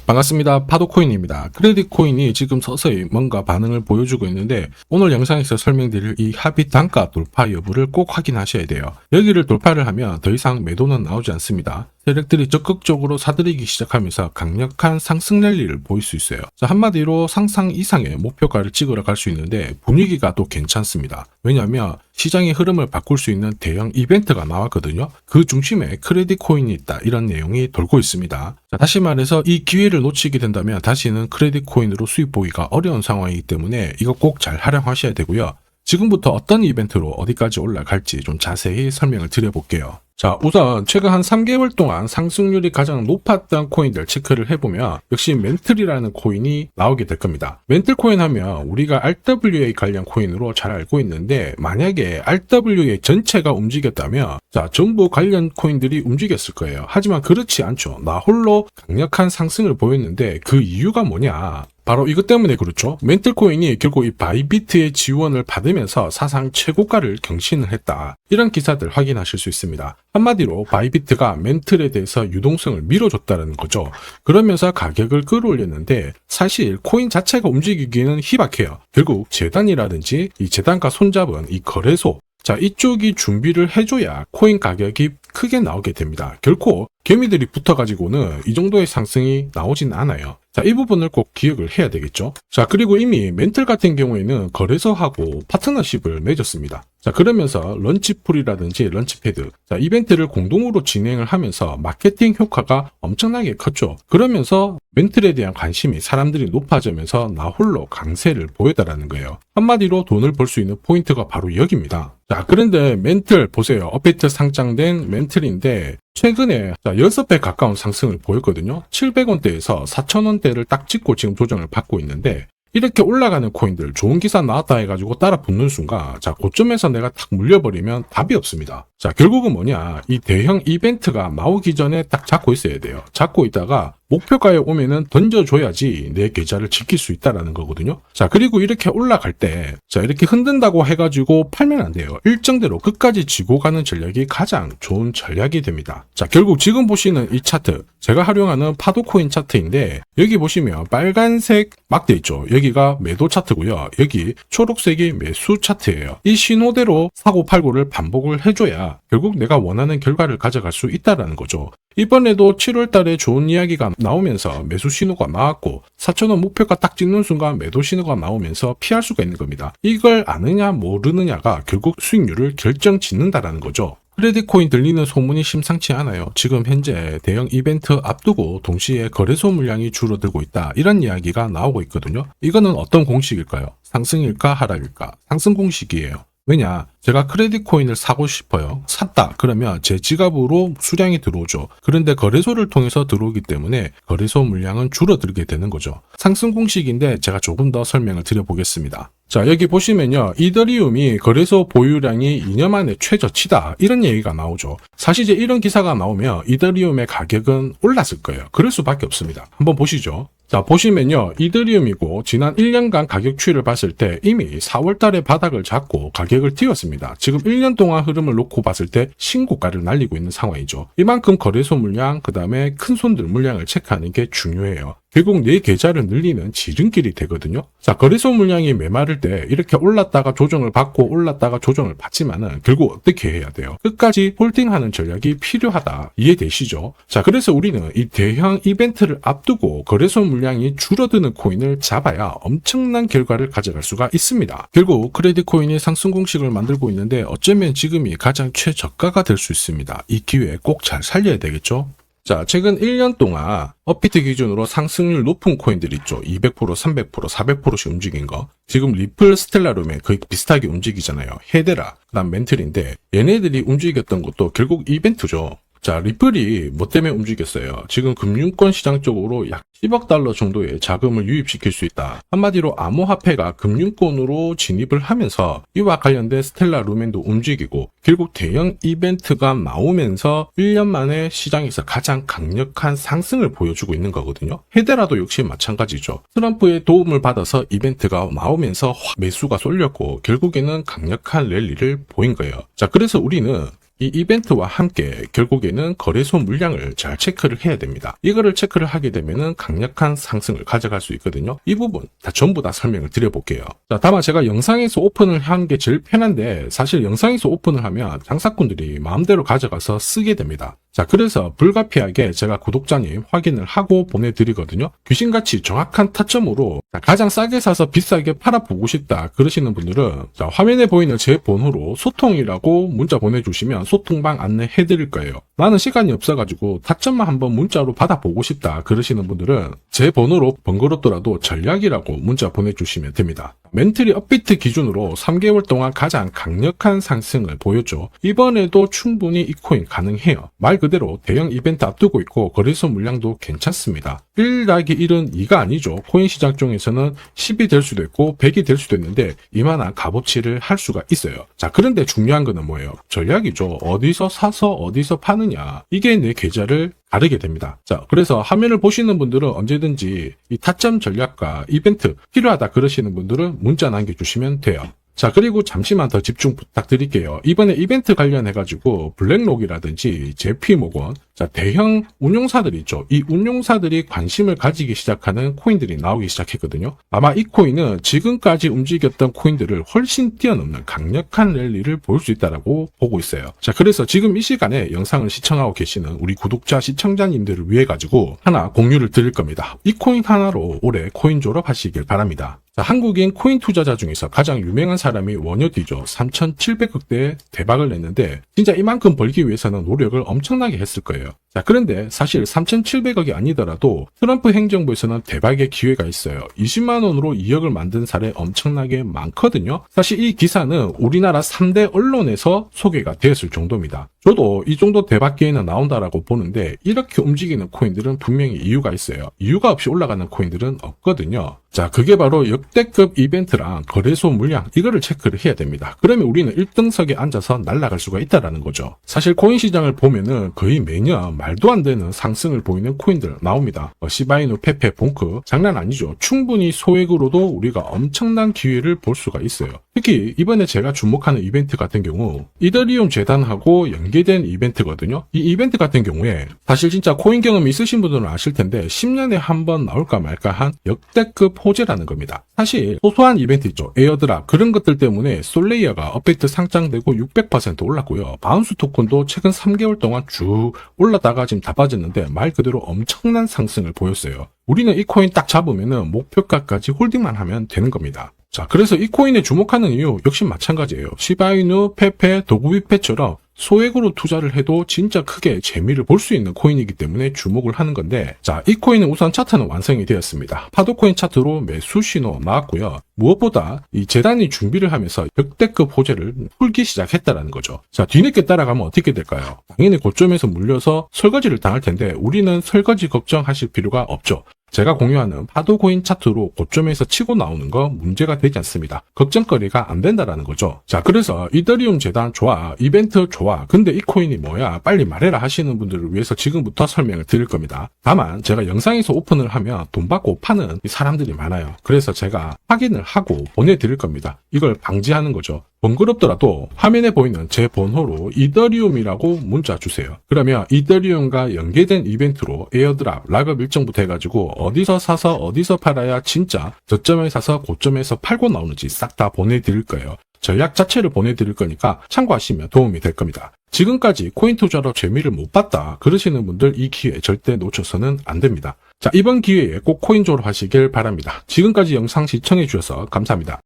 반갑습니다. 파도코인입니다. 크레딧 코인이 지금 서서히 뭔가 반응을 보여주고 있는데 오늘 영상에서 설명드릴 이 합의 단가 돌파 여부를 꼭 확인하셔야 돼요. 여기를 돌파를 하면 더 이상 매도는 나오지 않습니다. 세력들이 적극적으로 사들이기 시작하면서 강력한 상승 랠리를 보일 수 있어요. 한마디로 상상 이상의 목표가를 찍으러 갈 수 있는데 분위기가 또 괜찮습니다. 왜냐하면 시장의 흐름을 바꿀 수 있는 대형 이벤트가 나왔거든요. 그 중심에 크레딧 코인이 있다, 이런 내용이 돌고 있습니다. 다시 말해서 이 기회를 놓치게 된다면 다시는 크레딧 코인으로 수익 보기가 어려운 상황이기 때문에 이거 꼭 잘 활용하셔야 되고요. 지금부터 어떤 이벤트로 어디까지 올라갈지 좀 자세히 설명을 드려볼게요. 자, 우선 최근 한 3개월 동안 상승률이 가장 높았던 코인들 체크를 해보면 역시 멘틀이라는 코인이 나오게 될 겁니다. 멘틀 코인 하면 우리가 RWA 관련 코인으로 잘 알고 있는데, 만약에 RWA 전체가 움직였다면 자, 전부 관련 코인들이 움직였을 거예요. 하지만 그렇지 않죠. 나 홀로 강력한 상승을 보였는데 그 이유가 뭐냐? 바로 이것 때문에 그렇죠. 멘틀 코인이 결국 이 바이비트의 지원을 받으면서 사상 최고가를 경신을 했다, 이런 기사들 확인하실 수 있습니다. 한마디로 바이비트가 멘틀에 대해서 유동성을 밀어줬다는 거죠. 그러면서 가격을 끌어올렸는데 사실 코인 자체가 움직이기는 희박해요. 결국 재단이라든지 이 재단과 손잡은 이 거래소, 자, 이쪽이 준비를 해줘야 코인 가격이 크게 나오게 됩니다. 결코 개미들이 붙어가지고는 이 정도의 상승이 나오진 않아요. 자, 이 부분을 꼭 기억을 해야 되겠죠. 자, 그리고 이미 멘틀 같은 경우에는 거래소하고 파트너십을 맺었습니다. 자, 그러면서 런치풀이라든지 런치패드, 자, 이벤트를 공동으로 진행을 하면서 마케팅 효과가 엄청나게 컸죠. 그러면서 멘틀에 대한 관심이 사람들이 높아지면서 나 홀로 강세를 보였다라는 거예요. 한마디로 돈을 벌 수 있는 포인트가 바로 여기입니다. 자, 그런데 멘틀 보세요. 업비트 상장된 멘틀인데 최근에 6배 가까운 상승을 보였거든요. 700원대에서 4,000원대를 딱 찍고 지금 조정을 받고 있는데, 이렇게 올라가는 코인들 좋은 기사 나왔다 해가지고 따라 붙는 순간 자, 고점에서 내가 탁 물려버리면 답이 없습니다. 자, 결국은 뭐냐, 이 대형 이벤트가 나오기 전에 딱 잡고 있어야 돼요. 잡고 있다가 목표가에 오면은 던져줘야지 내 계좌를 지킬 수 있다라는 거거든요. 자, 그리고 이렇게 올라갈 때 자, 이렇게 흔든다고 해가지고 팔면 안 돼요. 일정대로 끝까지 쥐고 가는 전략이 가장 좋은 전략이 됩니다. 자, 결국 지금 보시는 이 차트, 제가 활용하는 파도코인 차트인데, 여기 보시면 빨간색 막대 있죠. 여기가 매도 차트고요. 여기 초록색이 매수 차트예요. 이 신호대로 사고 팔고를 반복을 해줘야 결국 내가 원하는 결과를 가져갈 수 있다라는 거죠. 이번에도 7월 달에 좋은 이야기가 나오면서 매수 신호가 나왔고 4,000원 목표가 딱 찍는 순간 매도 신호가 나오면서 피할 수가 있는 겁니다. 이걸 아느냐 모르느냐가 결국 수익률을 결정짓는다라는 거죠. 크레딧 코인 들리는 소문이 심상치 않아요. 지금 현재 대형 이벤트 앞두고 동시에 거래소 물량이 줄어들고 있다, 이런 이야기가 나오고 있거든요. 이거는 어떤 공식일까요? 상승일까 하락일까? 상승 공식이에요. 왜냐? 제가 크레딧 코인을 사고 싶어요. 샀다 그러면 제 지갑으로 수량이 들어오죠. 그런데 거래소를 통해서 들어오기 때문에 거래소 물량은 줄어들게 되는 거죠. 상승 공식인데 제가 조금 더 설명을 드려보겠습니다. 자, 여기 보시면요, 이더리움이 거래소 보유량이 2년 만에 최저치다, 이런 얘기가 나오죠. 사실 이제 이런 기사가 나오면 이더리움의 가격은 올랐을 거예요. 그럴 수밖에 없습니다. 한번 보시죠. 자, 보시면요, 이더리움이고 지난 1년간 가격 추이를 봤을 때 이미 4월 달에 바닥을 잡고 가격을 띄웠습니다. 지금 1년 동안 흐름을 놓고 봤을 때 신고가를 날리고 있는 상황이죠. 이만큼 거래소 물량, 그 다음에 큰 손들 물량을 체크하는 게 중요해요. 결국 내 계좌를 늘리는 지름길이 되거든요. 자, 거래소 물량이 메마를 때 이렇게 올랐다가 조정을 받고 올랐다가 조정을 받지만은 결국 어떻게 해야 돼요? 끝까지 홀딩하는 전략이 필요하다, 이해되시죠? 자, 그래서 우리는 이 대형 이벤트를 앞두고 거래소 물량이 줄어드는 코인을 잡아야 엄청난 결과를 가져갈 수가 있습니다. 결국 크레딧 코인이 상승 공식을 만들고 있는데 어쩌면 지금이 가장 최저가가 될 수 있습니다. 이 기회 꼭 잘 살려야 되겠죠? 자, 최근 1년 동안 업비트 기준으로 상승률 높은 코인들 있죠. 200%, 300%, 400%씩 움직인 거. 지금 리플, 스텔라룸에 거의 비슷하게 움직이잖아요. 헤데라, 그다음 멘틀인데 얘네들이 움직였던 것도 결국 이벤트죠. 자, 리플이 뭐 때문에 움직였어요? 지금 금융권 시장 쪽으로 약 10억 달러 정도의 자금을 유입시킬 수 있다. 한마디로 암호화폐가 금융권으로 진입을 하면서 이와 관련된 스텔라 루멘도 움직이고 결국 대형 이벤트가 나오면서 1년 만에 시장에서 가장 강력한 상승을 보여주고 있는 거거든요. 헤데라도 역시 마찬가지죠. 트럼프의 도움을 받아서 이벤트가 나오면서 매수가 쏠렸고 결국에는 강력한 랠리를 보인 거예요. 자, 그래서 우리는 이 이벤트와 함께 결국에는 거래소 물량을 잘 체크를 해야 됩니다. 이거를 체크를 하게 되면은 강력한 상승을 가져갈 수 있거든요. 이 부분 다 전부 다 설명을 드려볼게요. 자, 다만 제가 영상에서 오픈을 한 게 제일 편한데 사실 영상에서 오픈을 하면 장사꾼들이 마음대로 가져가서 쓰게 됩니다. 자, 그래서 불가피하게 제가 구독자님 확인을 하고 보내드리거든요. 귀신같이 정확한 타점으로 가장 싸게 사서 비싸게 팔아보고 싶다 그러시는 분들은 자, 화면에 보이는 제 번호로 소통이라고 문자 보내주시면 소통방 안내해드릴 거예요. 나는 시간이 없어가지고 타점만 한번 문자로 받아보고 싶다 그러시는 분들은 제 번호로 번거롭더라도 전략이라고 문자 보내주시면 됩니다. 멘틀이 업비트 기준으로 3개월 동안 가장 강력한 상승을 보였죠. 이번에도 충분히 이 코인 가능해요. 말 그대로 대형 이벤트 앞두고 있고 거래소 물량도 괜찮습니다. 1 더하기 1은 2가 아니죠. 코인 시장 중에서는 10이 될 수도 있고 100이 될 수도 있는데 이만한 값어치를 할 수가 있어요. 자, 그런데 중요한 거는 뭐예요? 전략이죠. 어디서 사서 어디서 파느냐. 이게 내 계좌를 가르게 됩니다. 자, 그래서 화면을 보시는 분들은 언제든지 이 타점 전략과 이벤트 필요하다 그러시는 분들은 문자 남겨주시면 돼요. 자, 그리고 잠시만 더 집중 부탁드릴게요. 이번에 이벤트 관련해가지고 블랙록이라든지 JP모건, 자, 대형 운용사들이 있죠. 이 운용사들이 관심을 가지기 시작하는 코인들이 나오기 시작했거든요. 아마 이 코인은 지금까지 움직였던 코인들을 훨씬 뛰어넘는 강력한 랠리를 보일 수 있다고 보고 있어요. 자, 그래서 지금 이 시간에 영상을 시청하고 계시는 우리 구독자 시청자님들을 위해 가지고 하나 공유를 드릴 겁니다. 이 코인 하나로 올해 코인 졸업하시길 바랍니다. 자, 한국인 코인 투자자 중에서 가장 유명한 사람이 원효디죠. 3,700억대 대박을 냈는데 진짜 이만큼 벌기 위해서는 노력을 엄청나게 했을 거예요. 자, 그런데 사실 3,700억이 아니더라도 트럼프 행정부에서는 대박의 기회가 있어요. 20만 원으로 2억을 만든 사례 엄청나게 많거든요. 사실 이 기사는 우리나라 3대 언론에서 소개가 되었을 정도입니다. 저도 이 정도 대박 기회는 나온다라고 보는데 이렇게 움직이는 코인들은 분명히 이유가 있어요. 이유가 없이 올라가는 코인들은 없거든요. 자, 그게 바로 역대급 이벤트랑 거래소 물량 이거를 체크를 해야 됩니다. 그러면 우리는 1등석에 앉아서 날아갈 수가 있다라는 거죠. 사실 코인 시장을 보면은 거의 매년 말도 안 되는 상승을 보이는 코인들 나옵니다. 시바이누, 페페, 봉크 장난 아니죠. 충분히 소액으로도 우리가 엄청난 기회를 볼 수가 있어요. 특히 이번에 제가 주목하는 이벤트 같은 경우 이더리움 재단하고 연계된 이벤트거든요. 이 이벤트 같은 경우에 사실 진짜 코인 경험이 있으신 분들은 아실 텐데 10년에 한 번 나올까 말까 한 역대급 호재라는 겁니다. 사실 소소한 이벤트 있죠. 에어드랍 그런 것들 때문에 솔레이어가 업데이트 상장되고 600% 올랐고요. 바운스 토큰도 최근 3개월 동안 쭉 올랐다가 지금 다 빠졌는데 말 그대로 엄청난 상승을 보였어요. 우리는 이 코인 딱 잡으면은 목표가까지 홀딩만 하면 되는 겁니다. 자, 그래서 이 코인에 주목하는 이유 역시 마찬가지예요. 시바이누, 페페, 도구비페처럼 소액으로 투자를 해도 진짜 크게 재미를 볼 수 있는 코인이기 때문에 주목을 하는 건데 자, 이 코인은 우선 차트는 완성이 되었습니다. 파도코인 차트로 매수 신호 나왔고요. 무엇보다 이 재단이 준비를 하면서 역대급 호재를 풀기 시작했다라는 거죠. 자, 뒤늦게 따라가면 어떻게 될까요? 당연히 고점에서 물려서 설거지를 당할 텐데 우리는 설거지 걱정하실 필요가 없죠. 제가 공유하는 파도코인 차트로 고점에서 치고 나오는 거 문제가 되지 않습니다. 걱정거리가 안 된다라는 거죠. 자, 그래서 이더리움 재단 좋아, 이벤트 좋아, 근데 이 코인이 뭐야? 빨리 말해라 하시는 분들을 위해서 지금부터 설명을 드릴 겁니다. 다만 제가 영상에서 오픈을 하면 돈 받고 파는 사람들이 많아요. 그래서 제가 확인을 하고 보내드릴 겁니다. 이걸 방지하는 거죠. 번거롭더라도 화면에 보이는 제 번호로 이더리움이라고 문자 주세요. 그러면 이더리움과 연계된 이벤트로 에어드랍, 락업 일정부터 해가지고 어디서 사서 어디서 팔아야 진짜 저점에 사서 고점에서 팔고 나오는지 싹 다 보내드릴 거예요. 전략 자체를 보내드릴 거니까 참고하시면 도움이 될 겁니다. 지금까지 코인 투자로 재미를 못 봤다 그러시는 분들 이 기회 절대 놓쳐서는 안 됩니다. 자, 이번 기회에 꼭 코인 졸업하시길 바랍니다. 지금까지 영상 시청해 주셔서 감사합니다.